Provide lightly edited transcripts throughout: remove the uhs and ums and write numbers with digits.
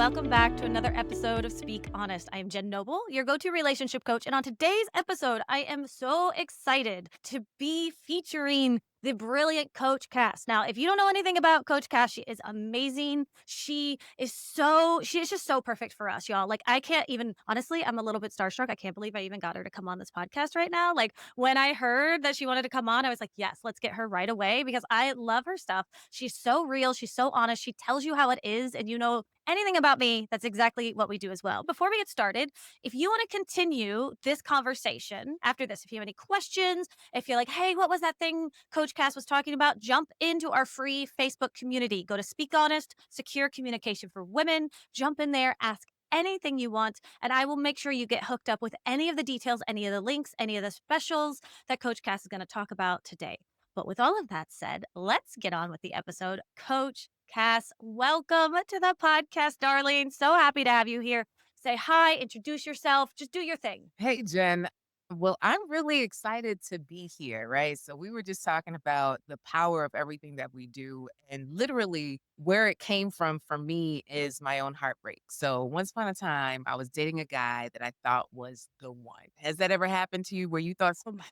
welcome back to another episode of Speak Honest. I am Jen Noble, your go to relationship coach. And on today's episode, I am so excited to be featuring the brilliant Coach Cass. Now, if you don't know anything about Coach Cass, she is amazing. She is just so perfect for us, y'all. Like, I can't even, honestly, I'm a little bit starstruck. I can't believe I even got her to come on this podcast right now. Like, when I heard that she wanted to come on, I was like, yes, let's get her right away because I love her stuff. She's so real. She's so honest. She tells you how it is. And you know anything about me, that's exactly what we do as well. Before we get started, if you want to continue this conversation after this, if you have any questions, if you're like, hey, what was that thing Coach Cass was talking about? Jump into our free Facebook community. Go to Speak Honest, Secure Communication for Women. Jump in there, ask anything you want, and I will make sure you get hooked up with any of the details, any of the links, any of the specials that Coach Cass is going to talk about today. But with all of that said, let's get on with the episode. Coach Cass, welcome to the podcast, darling. So happy to have you here. Say hi, introduce yourself, just do your thing. Hey, Jen. Well, I'm really excited to be here, right? So, we were just talking about the power of everything that we do. And literally, where it came from for me is my own heartbreak. So, once upon a time, I was dating a guy that I thought was the one. Has that ever happened to you where you thought somebody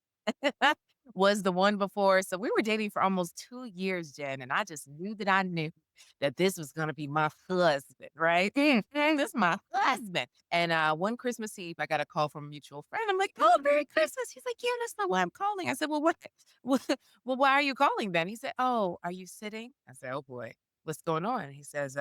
was the one before? So, we were dating for almost 2 years, Jen. And I just knew that I knew that this was going to be my husband, right? This is my husband. And one Christmas Eve, I got a call from a mutual friend. I'm like, "Oh, Merry Christmas." He's like, "Yeah, that's not why I'm calling." I said, "Well, what? Well, well, why are you calling then?" He said, "Oh, are you sitting?" I said, "Oh boy, what's going on?" He says,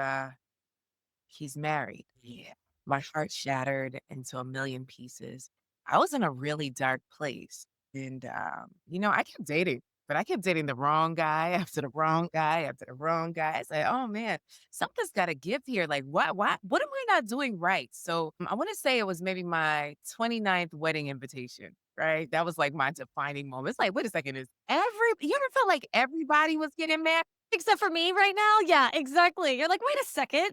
he's married." Yeah. My heart shattered into a million pieces. I was in a really dark place. And, I kept dating, but I kept dating the wrong guy after the wrong guy after the wrong guy. I said, "Oh man, something's got to give here. Like, what am I not doing right?" So I want to say it was maybe my 29th wedding invitation, right? That was like my defining moment. It's like, wait a second, you ever felt like everybody was getting married? Except for me right now. Yeah, exactly. You're like, wait a second.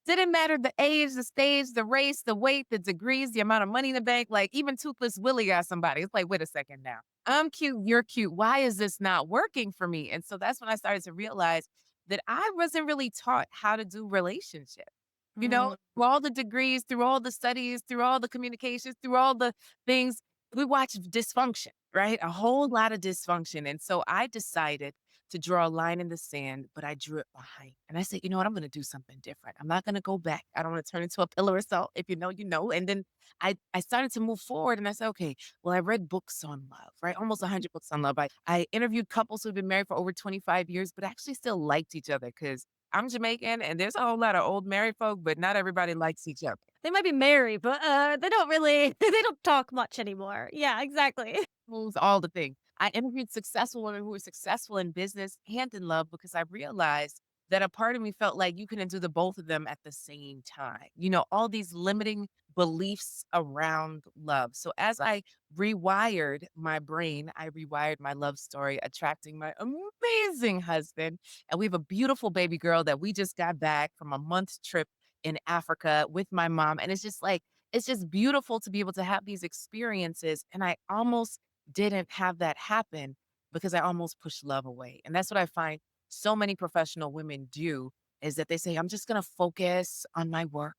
Didn't matter the age, the stage, the race, the weight, the degrees, the amount of money in the bank, like even Toothless Willie got somebody. It's like, wait a second now. I'm cute, you're cute. Why is this not working for me? And so that's when I started to realize that I wasn't really taught how to do relationships. Mm. Through all the degrees, through all the studies, through all the communications, through all the things, we watch dysfunction, right? A whole lot of dysfunction. And so I decided to draw a line in the sand, but I drew it behind. And I said, you know what? I'm going to do something different. I'm not going to go back. I don't want to turn into a pillar of salt. If you know, you know. And then I started to move forward and I said, okay, well, I read books on love, right? Almost 100 books on love. I interviewed couples who've been married for over 25 years, but actually still liked each other because I'm Jamaican and there's a whole lot of old married folk, but not everybody likes each other. They might be married, but they don't really, they don't talk much anymore. Yeah, exactly. Moves, all the things. I interviewed successful women who were successful in business and in love because I realized that a part of me felt like you couldn't do the both of them at the same time. All these limiting beliefs around love. So as I rewired my brain, I rewired my love story, attracting my amazing husband. And we have a beautiful baby girl that we just got back from a month trip in Africa with my mom. And it's just beautiful to be able to have these experiences. And I almost didn't have that happen because I almost pushed love away. And that's what I find so many professional women do is that they say, I'm just going to focus on my work.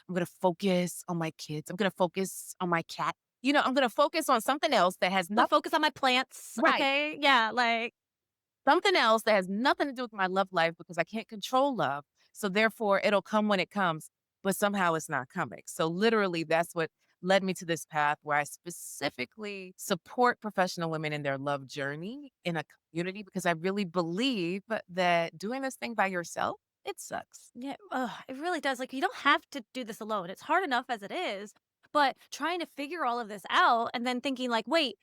I'm going to focus on my kids. I'm going to focus on my cat. I'm going to focus on something else that has But nothing, focus on my plants. right. Okay. Yeah. Like, Something else that has nothing to do with my love life because I can't control love. So therefore, it'll come when it comes, but somehow it's not coming. So literally, that's what led me to this path where I specifically support professional women in their love journey in a community because I really believe that doing this thing by yourself, it sucks. yeah, it really does. Like, you don't have to do this alone. It's hard enough as it is, but trying to figure all of this out and then thinking like, wait,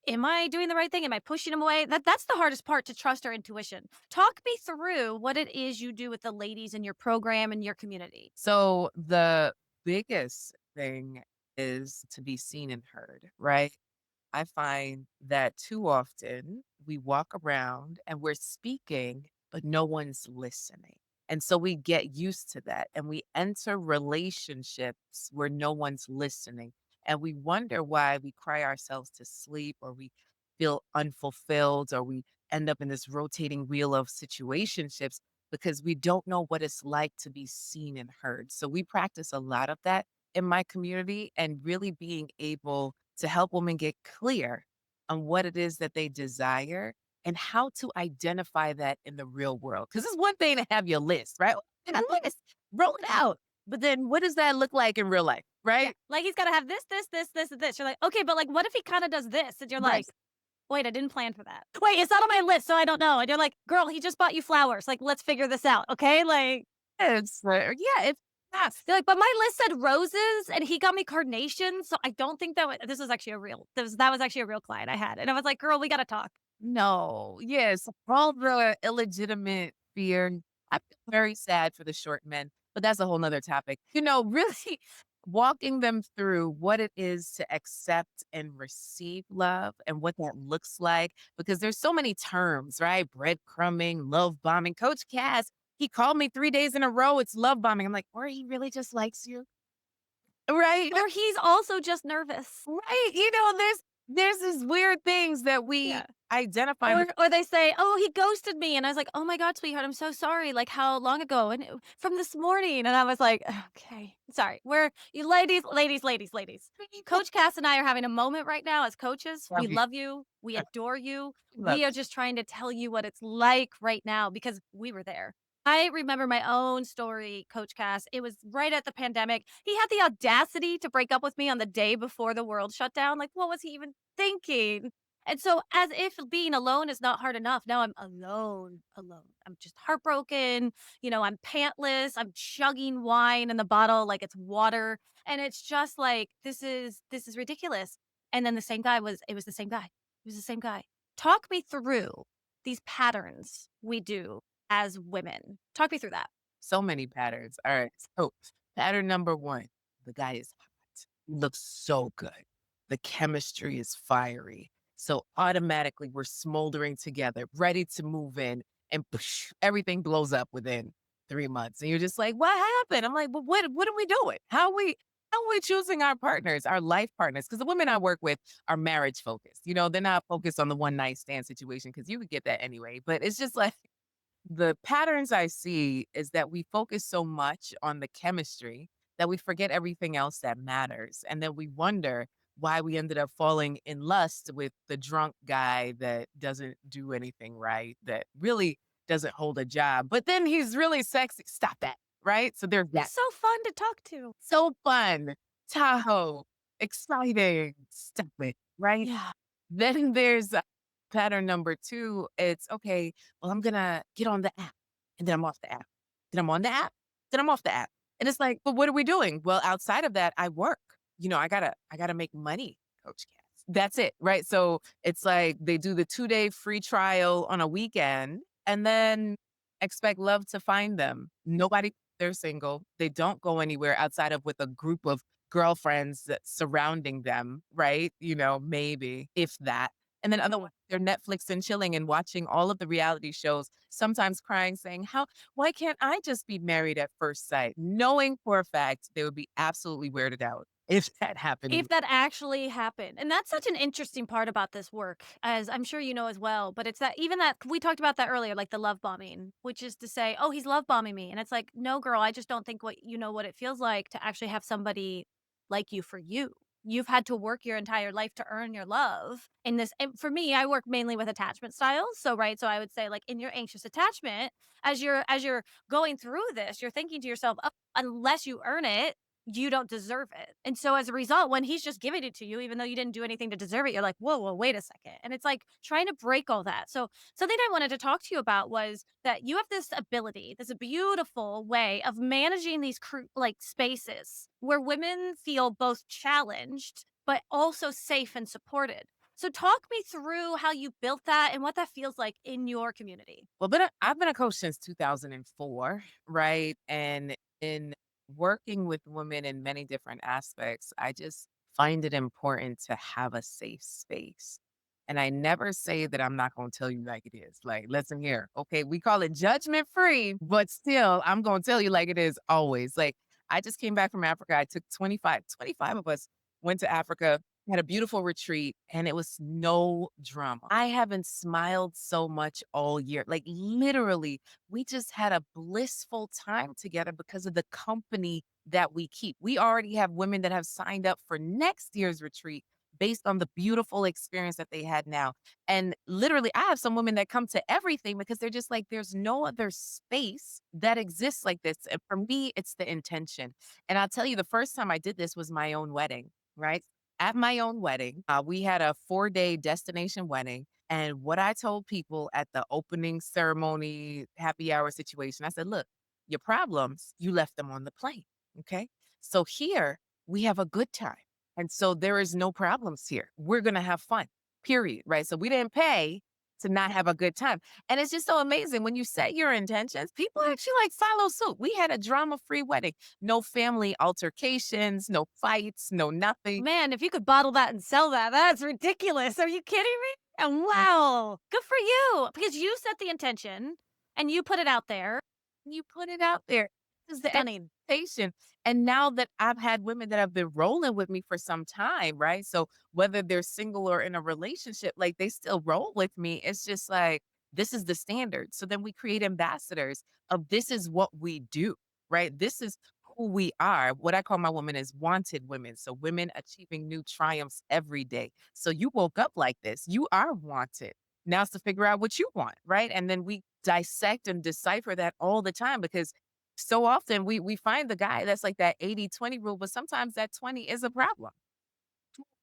am I doing the right thing? Am I pushing him away? That's the hardest part, to trust our intuition. Talk me through what it is you do with the ladies in your program and your community. So the biggest thing is to be seen and heard, right? I find that too often we walk around and we're speaking, but no one's listening. And so we get used to that and we enter relationships where no one's listening. And we wonder why we cry ourselves to sleep or we feel unfulfilled or we end up in this rotating wheel of situationships because we don't know what it's like to be seen and heard. So we practice a lot of that in my community and really being able to help women get clear on what it is that they desire and how to identify that in the real world. Because it's one thing to have your list, right? And a list, roll it out. But then what does that look like in real life, Yeah. right? Like he's gotta have this, and this. You're like, okay, but like what if he kind of does this? And you're like, Right. wait, I didn't plan for that. Wait, it's not on my list, so I don't know. And you're like, girl, he just bought you flowers. Like, let's figure this out. Okay. Like Yeah, it's not. they're like, but my list said roses and he got me carnations. So I don't think this was actually a real that was actually a real client I had. And I was like, girl, we gotta talk. No, yes, all the illegitimate fear. I feel very sad for the short men, but that's a whole nother topic. Really walking them through what it is to accept and receive love and what that looks like, because there's so many terms, right? Breadcrumbing, love bombing. Coach Cass, he called me 3 days in a row. It's love bombing. I'm like, or he really just likes you, right? Or he's also just nervous. Right. There's these weird things that we Yeah. identify. Or they say, "Oh, he ghosted me." And I was like, "Oh my god, sweetheart, I'm so sorry. Like, how long ago?" And from this morning. And I was like, "Okay. Sorry. We're you ladies. Coach Cass and I are having a moment right now as coaches. We Love you. love you. We adore you. Love We are just trying to tell you what it's like right now because we were there." I remember my own story, Coach Cass. It was right at the pandemic. He had the audacity to break up with me on the day before the world shut down. Like, what was he even thinking? And so, as if being alone is not hard enough, now I'm alone. I'm just heartbroken. I'm pantless. I'm chugging wine in the bottle like it's water. And it's just like, this is ridiculous. And then it was the same guy. It was the same guy. Talk me through these patterns we do as women. Talk me through that. so many patterns. All right. So pattern number one, the guy is hot. He looks so good. The chemistry is fiery. So automatically we're smoldering together, ready to move in, and everything blows up within 3 months. And you're just like, what happened? I'm like, well, what are we doing? How are we choosing our partners, our life partners? Because the women I work with are marriage focused. They're not focused on the one night stand situation because you could get that anyway. But it's just like the patterns I see is that we focus so much on the chemistry that we forget everything else that matters. And then we wonder why we ended up falling in lust with the drunk guy that doesn't do anything right, that really doesn't hold a job, but then he's really sexy. Stop that. Right. So there's He's that. so fun to talk to. So fun. Tahoe. Exciting. Stop it. Right. Yeah. Then there's pattern number 2. It's, "Okay, well, I'm gonna get on the app, and then I'm off the app. Then I'm on the app, then I'm off the app." And it's like, "But what are we doing?" "Well, outside of that, I work. I gotta make money, Coach Cass." That's it, right? So, it's like they do the 2-day free trial on a weekend and then expect love to find them. Nobody they're single. They don't go anywhere outside of with a group of girlfriends that surrounding them, right? Maybe, if that. And then otherwise, they're Netflix and chilling and watching all of the reality shows, sometimes crying, saying, why can't I just be married at first sight? Knowing for a fact they would be absolutely weirded out if that happened. If that actually happened. And that's such an interesting part about this work, as I'm sure you know as well. But it's that even that we talked about that earlier, like the love bombing, which is to say, oh, he's love bombing me. And it's like, no, girl, I just don't think what it feels like to actually have somebody like you for you. You've had to work your entire life to earn your love. And for me, I work mainly with attachment styles. So, right. So I would say, like, in your anxious attachment, as you're going through this, you're thinking to yourself, oh, unless you earn it, you don't deserve it. And so as a result, when he's just giving it to you, even though you didn't do anything to deserve it, you're like, whoa, wait a second. And it's like trying to break all that. So something I wanted to talk to you about was that you have this ability, this beautiful way of managing these like spaces where women feel both challenged, but also safe and supported. So talk me through how you built that and what that feels like in your community. Well, I've been a coach since 2004, right? And in working with women in many different aspects, I just find it important to have a safe space. And I never say that I'm not going to tell you like it is. Like, listen here. Okay, we call it judgment free, but still, I'm going to tell you like it is always. Like, I just came back from Africa. I took 25 of us went to Africa had a beautiful retreat and it was no drama. I haven't smiled so much all year. Like literally, we just had a blissful time together because of the company that we keep. We already have women that have signed up for next year's retreat based on the beautiful experience that they had now. And literally, I have some women that come to everything because they're just like, there's no other space that exists like this. And for me, it's the intention. And I'll tell you, the first time I did this was my own wedding, right? At my own wedding, we had a 4-day destination wedding. And what I told people at the opening ceremony, happy hour situation, I said, look, your problems, you left them on the plane. Okay. So here we have a good time. And so there is no problems here. We're going to have fun, period. Right. So we didn't pay to not have a good time. And it's just so amazing when you set your intentions, people actually like follow suit. We had a drama free wedding, no family altercations, no fights, no nothing. Man, if you could bottle that and sell that, that's ridiculous. Are you kidding me? And wow, good for you because you set the intention and you put it out there. You put it out there. This is the Stunning. expectation. And now that I've had women that have been rolling with me for some time, right? So whether they're single or in a relationship, like they still roll with me. It's just like, this is the standard. So then we create ambassadors of this is what we do, right? This is who we are. What I call my women is wanted women. So women achieving new triumphs every day. So you woke up like this. You are wanted. Now it's to figure out what you want, right? And then we dissect and decipher that all the time because so often we find the guy that's like that 80-20 rule, but sometimes that 20 is a problem.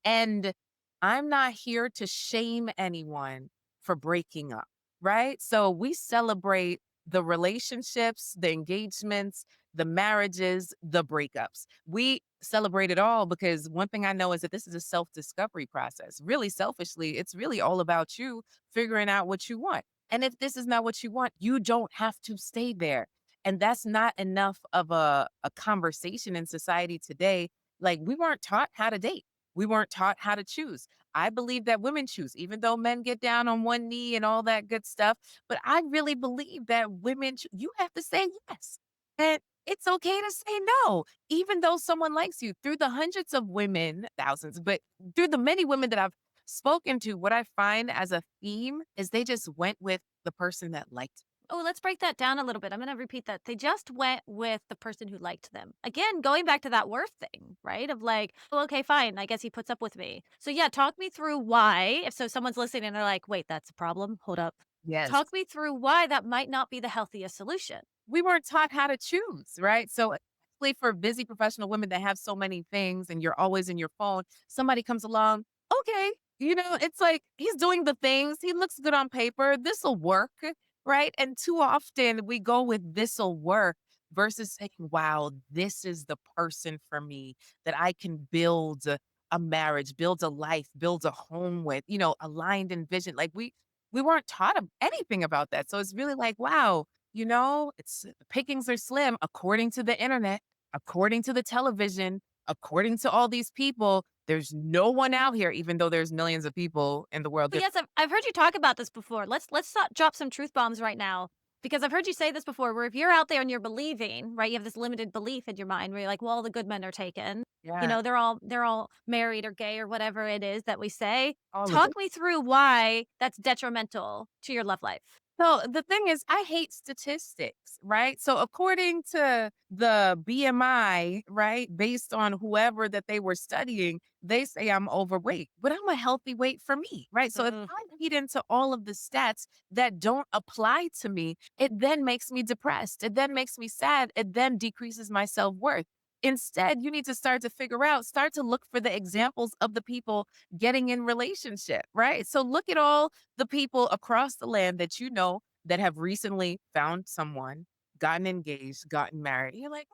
And I'm not here to shame anyone for breaking up, right? So we celebrate the relationships, the engagements, the marriages, the breakups. We celebrate it all because one thing I know is that this is a self discovery process. Really, selfishly, it's really all about you figuring out what you want. And if this is not what you want, you don't have to stay there. And that's not enough of a conversation in society today. Like, we weren't taught how to date. We weren't taught how to choose. I believe that women choose, even though men get down on one knee and all that good stuff. But I really believe that you have to say yes. And it's okay to say no, even though someone likes you. Through the hundreds of women, thousands, but through the many women that I've spoken to, what I find as a theme is they just went with the person that liked. Oh, let's break that down a little bit. I'm going to repeat that. They just went with the person who liked them. Again, going back to that worth thing, right? Of like, oh, okay, fine. I guess he puts up with me. So, yeah, talk me through why, if so someone's listening and they're like, wait, that's a problem. Hold up. Yes. Talk me through why that might not be the healthiest solution. We weren't taught how to choose, right? So, especially for busy professional women that have so many things and you're always in your phone, somebody comes along, okay, it's like he's doing the things, he looks good on paper, this'll work, right? And too often we go with this'll work versus saying, wow, this is the person for me that I can build a marriage, build a life, build a home with, aligned in vision. Like we weren't taught anything about that. So it's really like, wow, it's the pickings are slim according to the internet, according to the television, according to all these people. There's no one out here, even though there's millions of people in the world. But yes, I've heard you talk about this before. Drop some truth bombs right now because I've heard you say this before. Where if you're out there and you're believing, right, you have this limited belief in your mind where you're like, well, all the good men are taken. You Yeah, know, they're all married or gay or whatever it is that we say. all of Talk it. me through why that's detrimental to your love life. So the thing is, I hate statistics, right? So according to the BMI, right, based on whoever that they were studying, they say I'm overweight, but I'm a healthy weight for me, right? So if Mm-mm. I feed into all of the stats that don't apply to me, it then makes me depressed. It then makes me sad. It then decreases my self worth. Instead, you need to start to look for the examples of the people getting in relationship, right? So look at all the people across the land that you know that have recently found someone, gotten engaged, gotten married. And you're like,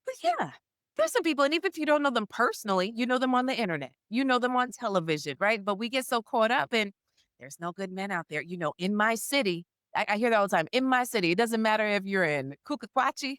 but yeah, there's some people. And even if you don't know them personally, you know them on the internet, you know them on television, right? But we get so caught up in there's no good men out there. In my city, I hear that all the time. In my city, it doesn't matter if you're in Kukakwachi.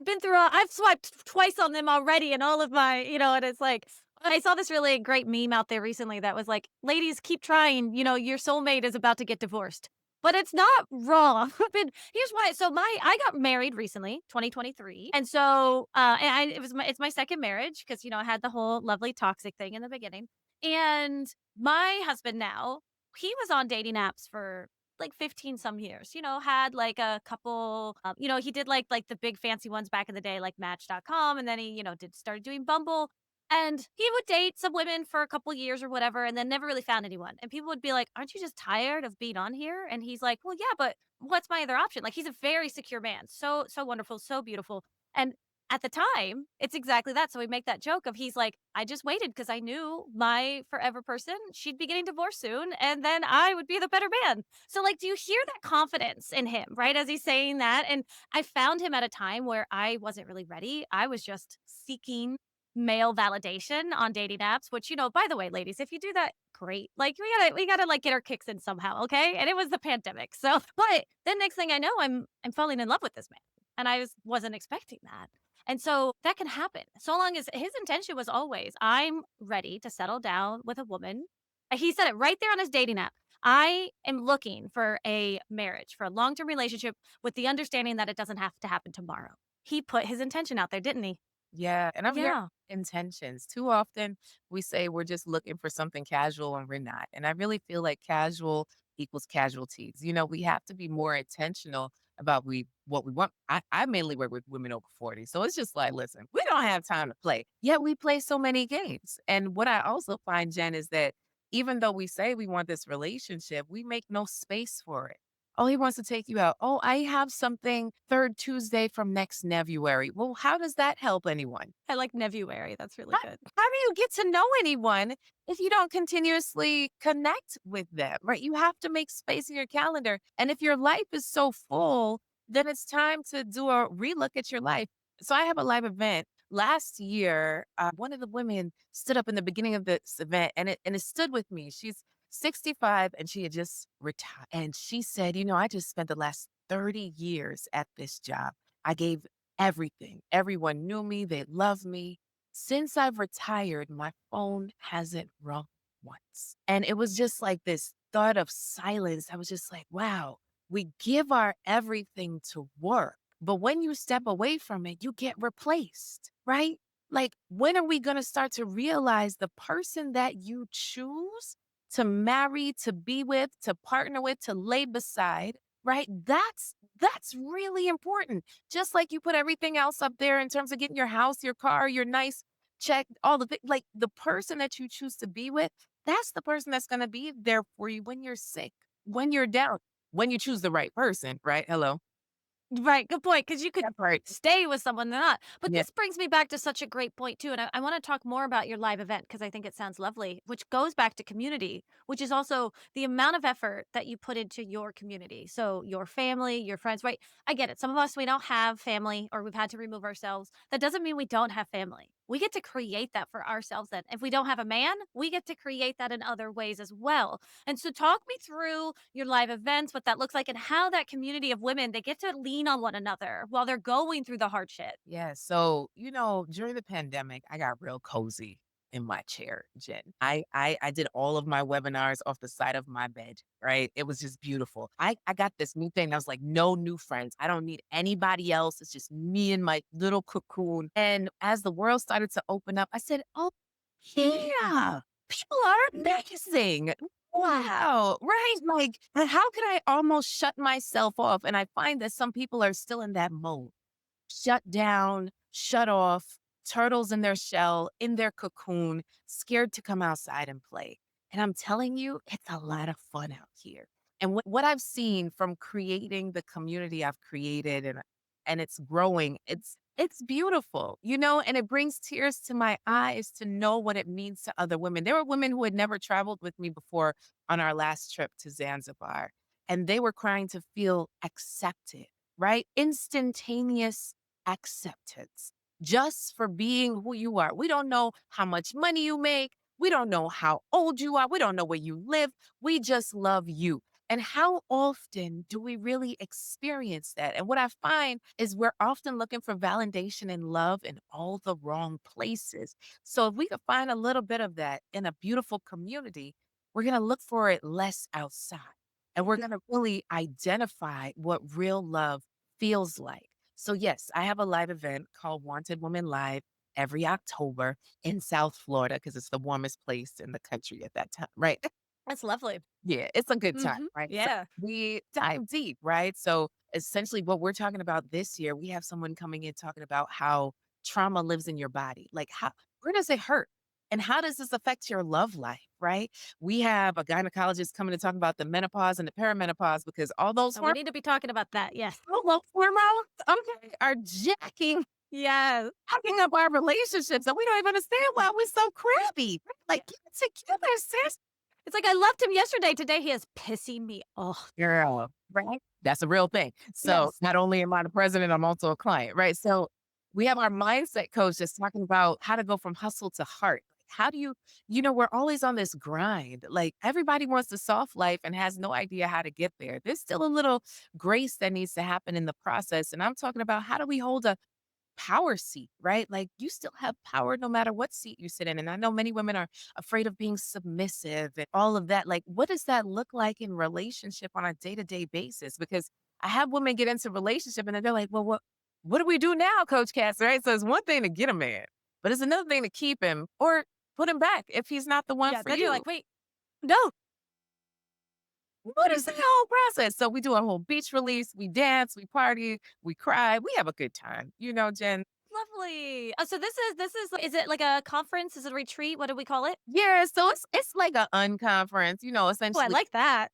Been through all I've swiped twice on them already in all of my and it's like I saw this really great meme out there recently that was like, "Ladies, keep trying, your soulmate is about to get divorced." but it's not wrong. But here's why. So I got married recently, 2023. And so and it's my second marriage because I had the whole lovely toxic thing in the beginning. And my husband now, he was on dating apps for like 15 some years, had like a couple he did like the big fancy ones back in the day like match.com, and then he, did started doing Bumble, and he would date some women for a couple years or whatever, and then never really found anyone. And people would be like, "Aren't you just tired of being on here?" And he's like, "Well, yeah, but what's my other option?" Like, he's a very secure man. So wonderful, so beautiful. And at the time, it's exactly that. So we make that joke of he's like, "I just waited because I knew my forever person, she'd be getting divorced soon, and then I would be the better man." So, like, do you hear that confidence in him, right? As he's saying that. And I found him at a time where I wasn't really ready. I was just seeking male validation on dating apps, which, by the way, ladies, if you do that, great. Like, we gotta like get our kicks in somehow, okay? And it was the pandemic. So, but then next thing I know, I'm falling in love with this man. And wasn't expecting that. And so that can happen. So long as his intention was always, I'm ready to settle down with a woman. He said it right there on his dating app. I am looking for a marriage, for a long-term relationship with the understanding that it doesn't have to happen tomorrow. He put his intention out there, didn't he? Yeah, and I'm hearing Yeah. intentions. Too often, we say we're just looking for something casual and we're not. And I really feel like casual equals casualties. We have to be more intentional about what we want. I mainly work with women over 40. So it's just like, listen, we don't have time to play. Yet we play so many games. And what I also find, Jen, is that even though we say we want this relationship, we make no space for it. Oh, he wants to take you out. Oh, I have something third Tuesday from next Nevuary. Well, how does that help anyone? I like Nevuary, that's really How, good. how do you get to know anyone if you don't continuously connect with them, right? You have to make space in your calendar. And if your life is so full, then it's time to do a relook at your life. So I have a live event. Last year, one of the women stood up in the beginning of this event and it stood with me. She's 65 and she had just retired. And she said, I just spent the last 30 years at this job. I gave everything. Everyone knew me, they loved me. Since I've retired, my phone hasn't rung once. And it was just like this thought of silence. I was just like, wow, we give our everything to work. But when you step away from it, you get replaced, right? Like, when are we going to start to realize the person that you choose to marry, to be with, to partner with, to lay beside, right? That's really important. Just like you put everything else up there in terms of getting your house, your car, your nice check, all the things. Like, the person that you choose to be with, that's the person that's going to be there for you when you're sick, when you're down, when you choose the right person, right? Hello. Right, good point. Because you could That part. stay with someone they're not. But Yeah. this brings me back to such a great point too, and I wanna talk more about your live event because I think it sounds lovely, which goes back to community, which is also the amount of effort that you put into your community. So, your family, your friends, right? I get it. Some of us, we don't have family or we've had to remove ourselves. That doesn't mean we don't have family. We get to create that for ourselves then. If we don't have a man, we get to create that in other ways as well. And so talk me through your live events, what that looks like, and how that community of women, they get to lean on one another while they're going through the hard shit. Yeah. So, during the pandemic, I got real cozy in my chair, Jen. I did all of my webinars off the side of my bed, right? It was just beautiful. I got this new thing. I was like, no new friends. I don't need anybody else. It's just me and my little cocoon. And as the world started to open up, I said, oh, yeah, people are amazing. Wow. Right. Like, how could I almost shut myself off? And I find that some people are still in that mode, shut down, shut off, turtles in their shell, in their cocoon, scared to come outside and play. And I'm telling you, it's a lot of fun out here. And what I've seen from creating the community I've created, and it's growing, it's beautiful, and it brings tears to my eyes to know what it means to other women. There were women who had never traveled with me before on our last trip to Zanzibar, and they were crying to feel accepted, right? Instantaneous acceptance just for being who you are. We don't know how much money you make. We don't know how old you are. We don't know where you live. We just love you. And how often do we really experience that? And what I find is we're often looking for validation and love in all the wrong places. So if we could find a little bit of that in a beautiful community, we're going to look for it less outside. and we're going to really identify what real love feels like. So, yes, I have a live event called Wanted Woman Live every October in South Florida because it's the warmest place in the country at that time, right? That's lovely. Yeah, it's a good time, Mhm. right? So Yeah. we dive deep, right? So essentially, what we're talking about this year, we have someone coming in talking about how trauma lives in your body. Like, how, where does it hurt? And how does this affect your love life, right? We have a gynecologist coming to talk about the menopause and the perimenopause because all those We need to be talking about that. Yes. hormones, okay, are Yes. jacking up our relationships, and we don't even understand why we're so crabby. Yeah. Like, get it together, sis. It's like I loved him yesterday. Today he is pissing me off. Girl, right? That's a real thing. So Yes. not only am I the president, I'm also a client, right? So we have our mindset coach that's talking about how to go from hustle to heart. How do we're always on this grind. Like everybody wants the soft life and has no idea how to get there. There's still a little grace that needs to happen in the process. And I'm talking about how do we hold a power seat, right? Like you still have power no matter what seat you sit in. And I know many women are afraid of being submissive and all of that. Like, what does that look like in relationship on a day-to-day basis? Because I have women get into relationship and then they're like, well, what do we do now, Coach Cass? Right. So it's one thing to get a man, but it's another thing to keep him or put him back if he's not the one Yeah. for Then you're you. like, wait, no. What is the whole process? So we do a whole beach release, we dance, we party, we cry, we have a good time, Jen. Lovely. Oh, so is it like a conference? Is it a retreat? What do we call it? Yeah, so it's like a unconference, Oh, I essentially like that.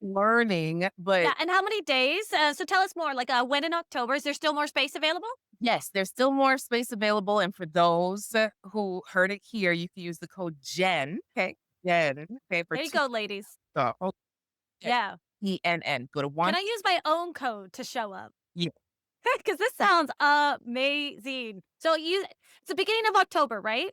learning, but Yeah. And how many days? So tell us more. Like when in October? Is there still more space available? yes, there's still more space available, and for those who heard it here, you can use the code JEN, okay? JEN, okay, for There you 2 go, ladies. oh, Yeah. ENN. Go to Can one I use my own code to show up? yeah. Because this sounds amazing. So it's the beginning of October, right?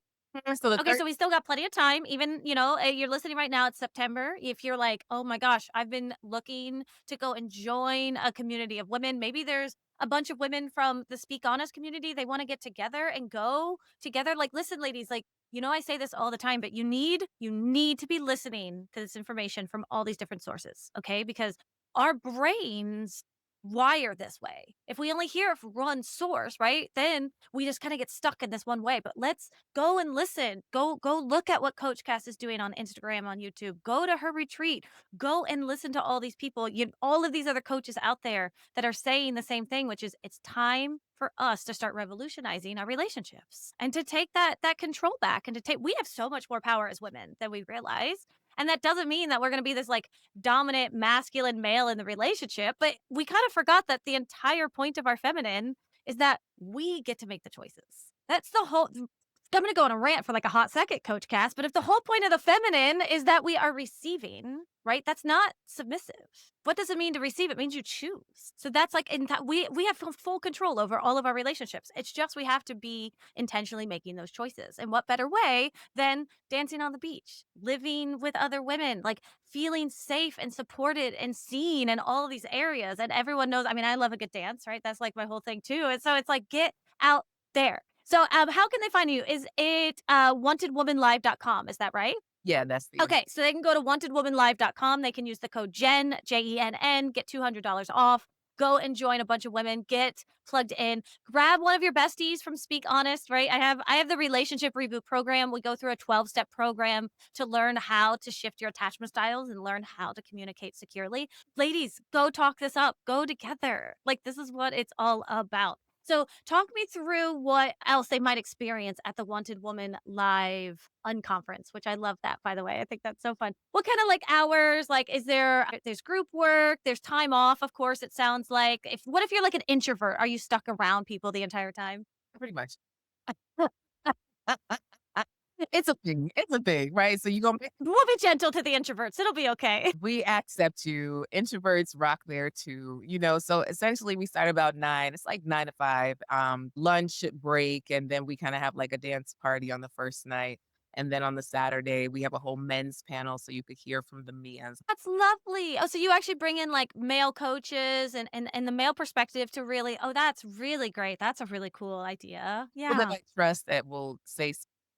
So the Okay, third so we still got plenty of time. Even, you're listening right now, it's September. If you're like, oh my gosh, I've been looking to go and join a community of women. Maybe there's a bunch of women from the Speak Honest community. They want to get together and go together. Like, listen, ladies, like, I say this all the time, but you need to be listening to this information from all these different sources. Okay. Because our brains wire this way. If we only hear from one source, right? Then we just kind of get stuck in this one way. But let's go and listen. Go look at what Coach Cass is doing on Instagram, on YouTube. Go to her retreat. Go and listen to all these people. All of these other coaches out there that are saying the same thing, which is it's time for us to start revolutionizing our relationships and to take that control back and to take we have so much more power as women than we realize. And that doesn't mean that we're going to be this like dominant masculine male in the relationship, but we kind of forgot that the entire point of our feminine is that we get to make the choices. That's the whole I'm gonna go on a rant for like a hot second, Coach Cass, but if the whole point of the feminine is that we are receiving, right? That's not submissive. What does it mean to receive? It means you choose. So that's like we have full control over all of our relationships. It's just we have to be intentionally making those choices. And what better way than dancing on the beach, living with other women, like feeling safe and supported and seen in all of these areas. And everyone knows, I mean, I love a good dance, right? That's like my whole thing too. And so it's like get out there. So, how can they find you? Is it wantedwomanlive.com? Is that right? yeah, that's the Okay, so they can go to wantedwomanlive.com. They can use the code JEN, JENN, get $200 off. Go and join a bunch of women, get plugged in. Grab one of your besties from Speak Honest, right? I have the relationship reboot program. We go through a 12-step program to learn how to shift your attachment styles and learn how to communicate securely. Ladies, go talk this up. Go together. Like this is what it's all about. So, talk me through what else they might experience at the Wanted Woman Live unconference, which I love that, by the way. I think that's so fun. What kind of like hours? Like, there's group work, there's time off, of course, it sounds like. What if you're like an introvert? Are you stuck around people the entire time? pretty much. It's a thing, right? So you gonna We'll be gentle to the introverts. It'll be okay. we accept you. Introverts rock there too. So essentially we start about 9. It's like 9 to 5. Lunch break, and then we kind of have like a dance party on the first night. And then on the Saturday, we have a whole men's panel so you could hear from the men. That's lovely. Oh, so you actually bring in like male coaches and the male perspective to really, oh, that's really great. That's a really cool idea. People that Yeah. I trust that will say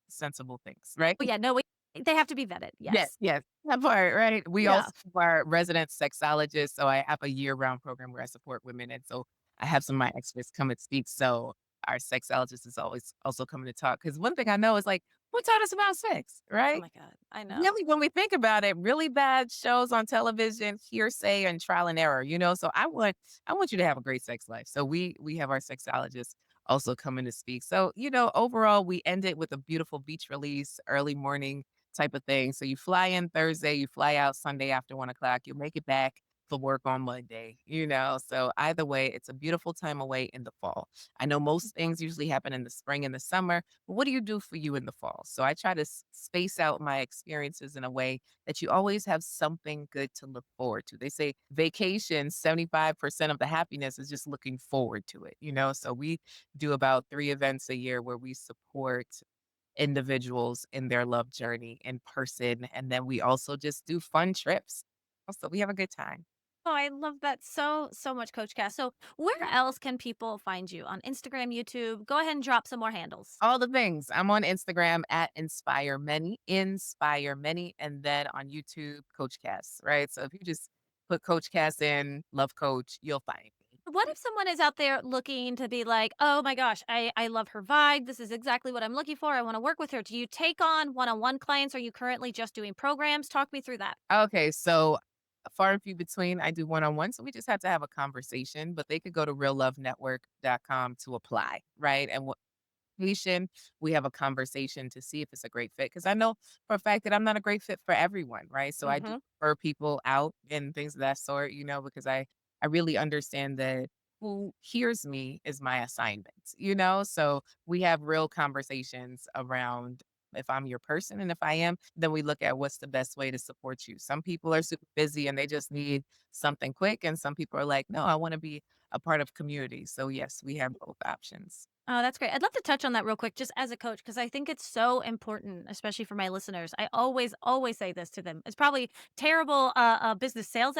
sensible things, right? Oh, yeah. No, They have to be vetted, Yes, yes. yes, that part, right? We Yeah. also are resident sexologists, so I have a year-round program where I support women, and so I have some of my experts come and speak, so our sexologist is always also coming to talk. Because one thing I know is, like, who taught us about sex, Oh right? my god, I know. Really, when we think about it, really bad shows on television, hearsay and trial and error, so I want you to have a great sex life. So we have our sexologist also coming to speak. So, overall, we end it with a beautiful beach release, early morning type of thing. So you fly in Thursday, you fly out Sunday after 1 o'clock, you make it back for work on Monday. So either way, it's a beautiful time away in the fall. I know most things usually happen in the spring and the summer, but what do you do for you in the fall? So I try to space out my experiences in a way that you always have something good to look forward to. They say vacation, 75% of the happiness is just looking forward to it. So we do about 3 events a year where we support individuals in their love journey in person. And then we also just do fun trips. Also, we have a good time. Oh, I love that so, so much, Coach Cass. So, where else can people find you? On Instagram, YouTube? Go ahead and drop some more handles. All the things. I'm on Instagram at Inspire Many, and then on YouTube, Coach Cass, right? So if you just put Coach Cass in, Love Coach, you'll find me. What if someone is out there looking to be like, "Oh my gosh, I love her vibe. This is exactly what I'm looking for. I want to work with her." Do you take on one-on-one clients? Are you currently just doing programs? Talk me through that. Okay, so far and few between, I do one-on-one, so we just have to have a conversation, but they could go to reallovenetwork.com to apply, right? And patient, we have a conversation to see if it's a great fit. Because I know for a fact that I'm not a great fit for everyone, right? So I do Mhm. refer people out and things of that sort, because I really understand that who hears me is my assignment. So we have real conversations around if I'm your person, and if I am, then we look at what's the best way to support you. Some people are super busy and they just need something quick, and some people are like, no, I want to be a part of community. So yes, we have both options. Oh, that's great. I'd love to touch on that real quick just as a coach because I think it's so important, especially for my listeners. I always, always say this to them. It's probably terrible business sales,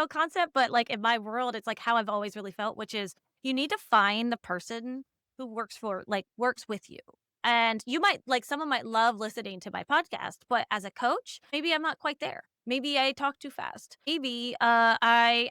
concept, but like in my world, it's like how I've always really felt, which is you need to find the person who works with you. And you might like someone might love listening to my podcast, but as a coach, maybe I'm not quite there. Maybe I talk too fast. Maybe I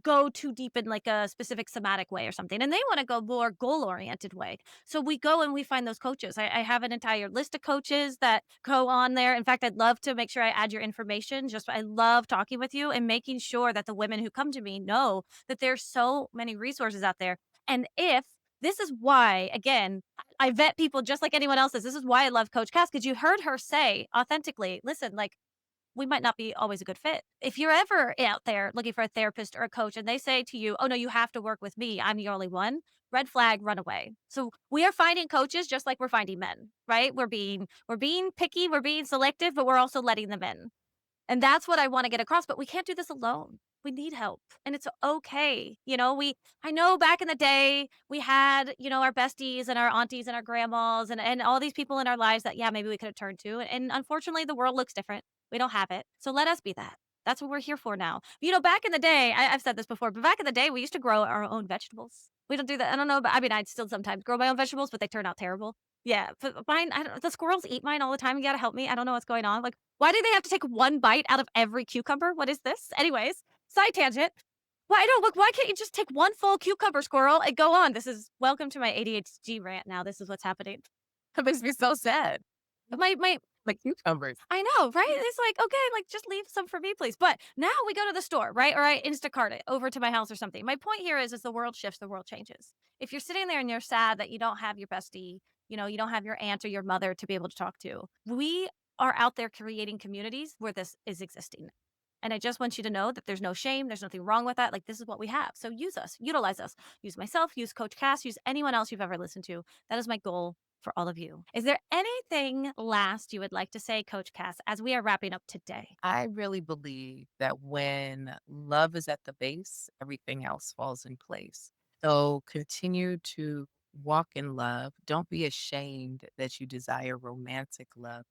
go too deep in like a specific somatic way or something, and they want to go more goal oriented way. So we go and we find those coaches. I have an entire list of coaches that go on there. In fact, I'd love to make sure I add your information. Just I love talking with you and making sure that the women who come to me know that there's so many resources out there. And if this is why, again, I vet people just like anyone else. This is why I love Coach Cass because you heard her say authentically, listen, like we might not be always a good fit. If you're ever out there looking for a therapist or a coach and they say to you, "Oh no, you have to work with me. I'm the only one." Red flag, run away. So we are finding coaches just like we're finding men, right? We're being picky, we're being selective, but we're also letting them in. And that's what I wanna get across, but we can't do this alone. We need help, and it's okay. I know back in the day, we had, our besties and our aunties and our grandmas and all these people in our lives that, yeah, maybe we could have turned to, and unfortunately, the world looks different. We don't have it. So let us be that. That's what we're here for now. Back in the day, I've said this before, but back in the day, we used to grow our own vegetables. We don't do that. I don't know, but I mean, I'd still sometimes grow my own vegetables, but they turn out terrible. Yeah, but mine, I don't the squirrels eat mine all the time. You gotta help me. I don't know what's going on. Like, why do they have to take one bite out of every cucumber? What is this? Anyways, side tangent. Why I don't look, why can't you just take one full cucumber, squirrel, and go on? This is welcome to my ADHD rant now. This is what's happening. That makes me so sad. My Like cucumbers. I know, right? It's like, okay, like just leave some for me, please. But now we go to the store, right? Or I Instacart it over to my house or something. My point here is, as the world shifts, the world changes. If you're sitting there and you're sad that you don't have your bestie, you don't have your aunt or your mother to be able to talk to, we are out there creating communities where this is existing. And I just want you to know that there's no shame. There's nothing wrong with that. Like, this is what we have. So use us, utilize us, use myself, use Coach Cass, use anyone else you've ever listened to. That is my goal for all of you. Is there anything last you would like to say, Coach Cass, as we are wrapping up today? I really believe that when love is at the base, everything else falls in place. So continue to walk in love. Don't be ashamed that you desire romantic love.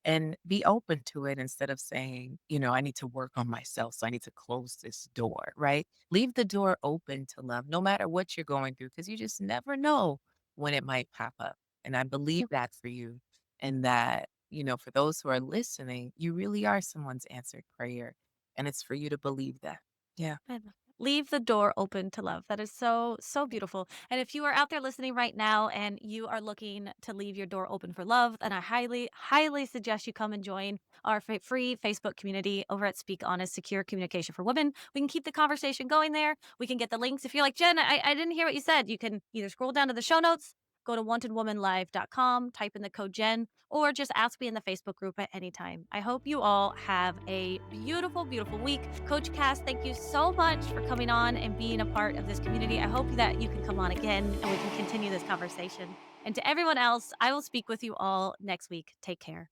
And be open to it instead of saying, I need to work on myself, so I need to close this door, right? Leave the door open to love, no matter what you're going through, because you just never know when it might pop up. And I believe that for you, and that for those who are listening, you really are someone's answered prayer. And it's for you to believe that. Yeah. I love that. Leave the door open to love. That is so, so beautiful. And if you are out there listening right now and you are looking to leave your door open for love, then I highly, highly suggest you come and join our free Facebook community over at Speak Honest Secure Communication for Women. We can keep the conversation going there. We can get the links. If you're like, Jen, I didn't hear what you said, you can either scroll down to the show notes, go to wantedwomanlive.com, type in the code Jen, or just ask me in the Facebook group at any time. I hope you all have a beautiful, beautiful week. Coach Cass, thank you so much for coming on and being a part of this community. I hope that you can come on again and we can continue this conversation. And to everyone else, I will speak with you all next week. Take care.